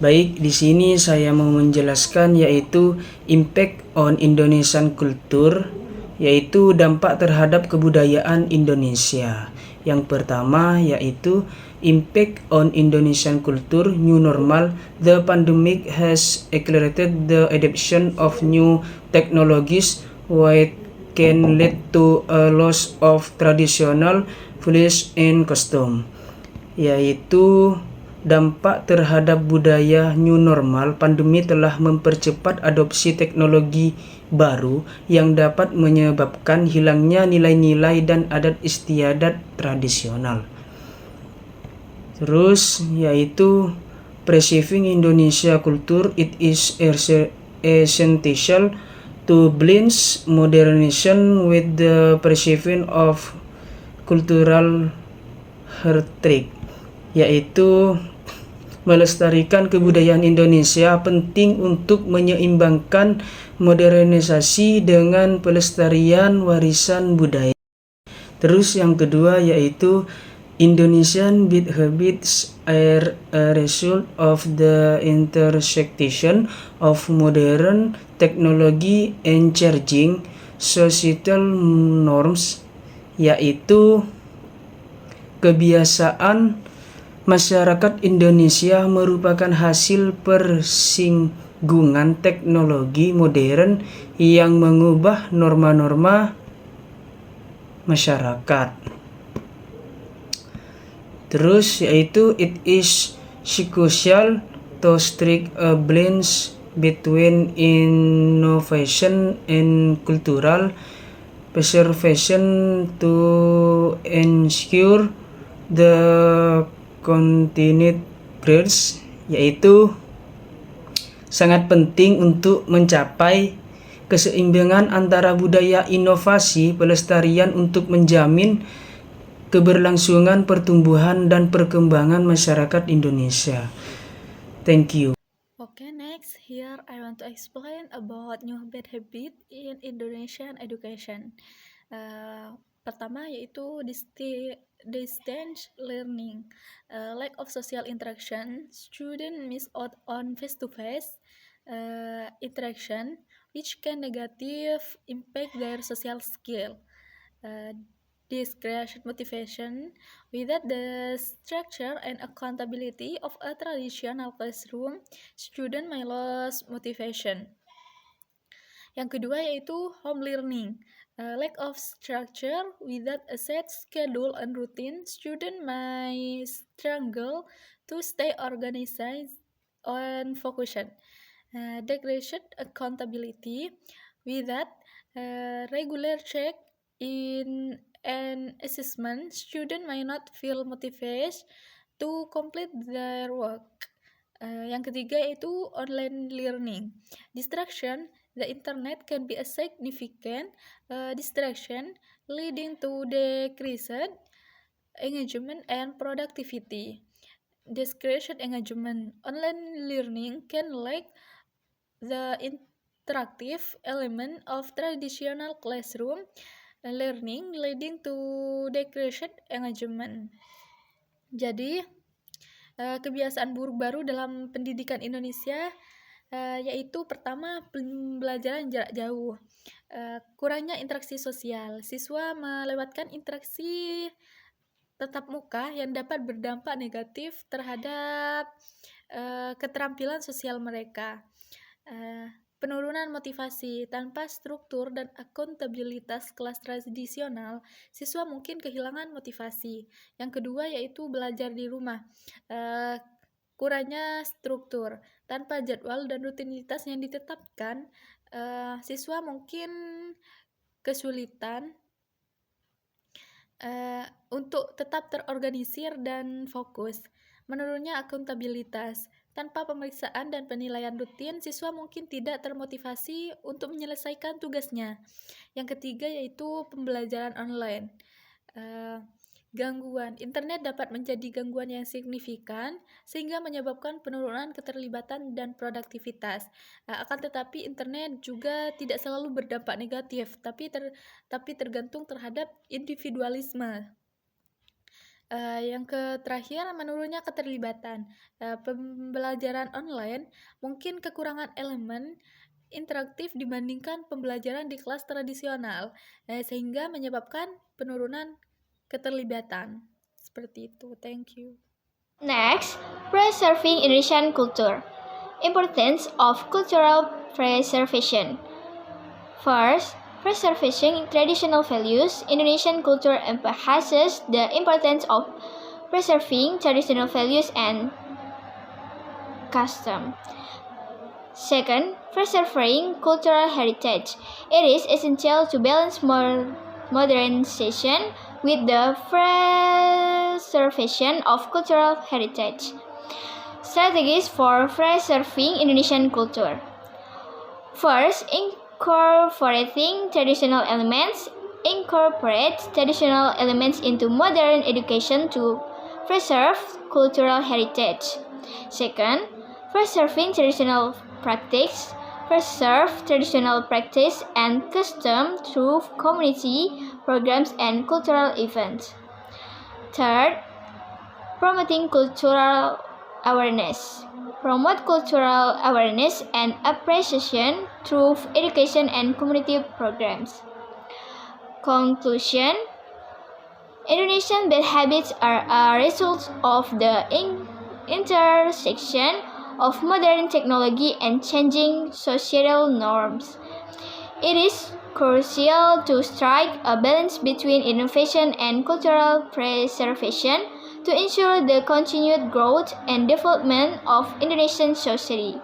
Baik, di sini saya mau menjelaskan yaitu impact on Indonesian culture, yaitu dampak terhadap kebudayaan Indonesia. Yang pertama yaitu impact on Indonesian culture new normal. The pandemic has accelerated the adoption of new technologies which can lead to a loss of traditional values and custom, yaitu dampak terhadap budaya new normal. Pandemi telah mempercepat adopsi teknologi baru yang dapat menyebabkan hilangnya nilai-nilai dan adat istiadat tradisional. Terus yaitu preserving Indonesia culture, it is essential to blend modernization with the preservation of cultural heritage, yaitu melestarikan kebudayaan Indonesia penting untuk menyeimbangkan modernisasi dengan pelestarian warisan budaya. Terus yang kedua yaitu Indonesian bit habits are a result of the intersection of modern technology and changing societal norms, yaitu kebiasaan masyarakat Indonesia merupakan hasil persinggungan teknologi modern yang mengubah norma-norma masyarakat. Terus yaitu it is crucial to strike a balance between innovation and cultural preservation to ensure the continued growth, yaitu sangat penting untuk mencapai keseimbangan antara budaya, inovasi, pelestarian untuk menjamin keberlangsungan pertumbuhan dan perkembangan masyarakat Indonesia. Thank you. Okay, next here I want to explain about new bad habit in Indonesian education. Pertama yaitu distance learning, lack of social interaction. Students miss out on face-to-face interaction, which can negative impact their social skill. Discretion motivation. Without the structure and accountability of a traditional classroom, student may lose motivation. Yang kedua yaitu home learning. Lack of structure. Without a set schedule and routine, student may struggle to stay organized and focused. Degradation accountability. Without regular check in an assessment, student may not feel motivated to complete their work. Yang ketiga yaitu online learning. Distraction. The internet can be a significant distraction, leading to decreased engagement and productivity. Discretion engagement. Online learning can lack the interactive element of traditional classroom learning, leading to decreased engagement. Jadi, kebiasaan buruk baru dalam pendidikan Indonesia yaitu pertama pembelajaran jarak jauh, kurangnya interaksi sosial. Siswa melewatkan interaksi tatap muka yang dapat berdampak negatif terhadap keterampilan sosial mereka. Penurunan motivasi. Tanpa struktur dan akuntabilitas kelas tradisional, siswa mungkin kehilangan motivasi. Yang kedua yaitu belajar di rumah. Kurangnya struktur. Tanpa jadwal dan rutinitas yang ditetapkan, siswa mungkin kesulitan untuk tetap terorganisir dan fokus. Menurunnya akuntabilitas. Tanpa pemeriksaan dan penilaian rutin, siswa mungkin tidak termotivasi untuk menyelesaikan tugasnya. Yang ketiga yaitu pembelajaran online. Gangguan. Internet dapat menjadi gangguan yang signifikan sehingga menyebabkan penurunan keterlibatan dan produktivitas. Akan tetapi internet juga tidak selalu berdampak negatif, tapi tergantung terhadap individualisme. Yang terakhir, menurunnya keterlibatan. Pembelajaran online mungkin kekurangan elemen interaktif dibandingkan pembelajaran di kelas tradisional, sehingga menyebabkan penurunan keterlibatan. Seperti itu. Thank you. Next, preserving Indonesian culture. Importance of cultural preservation. First, preserving traditional values. Indonesian culture emphasizes the importance of preserving traditional values and custom. Second, preserving cultural heritage. It is essential to balance modernization with the preservation of cultural heritage. Strategies for preserving Indonesian culture. First, incorporating traditional elements. Incorporate traditional elements into modern education to preserve cultural heritage. Second, preserving traditional practice. Preserve traditional practice and custom through community programs and cultural events. Third, promoting cultural awareness. Promote cultural awareness and appreciation through education and community programs. Conclusion: Indonesian bad habits are a result of the intersection of modern technology and changing societal norms. It is crucial to strike a balance between innovation and cultural preservation to ensure the continued growth and development of Indonesian society.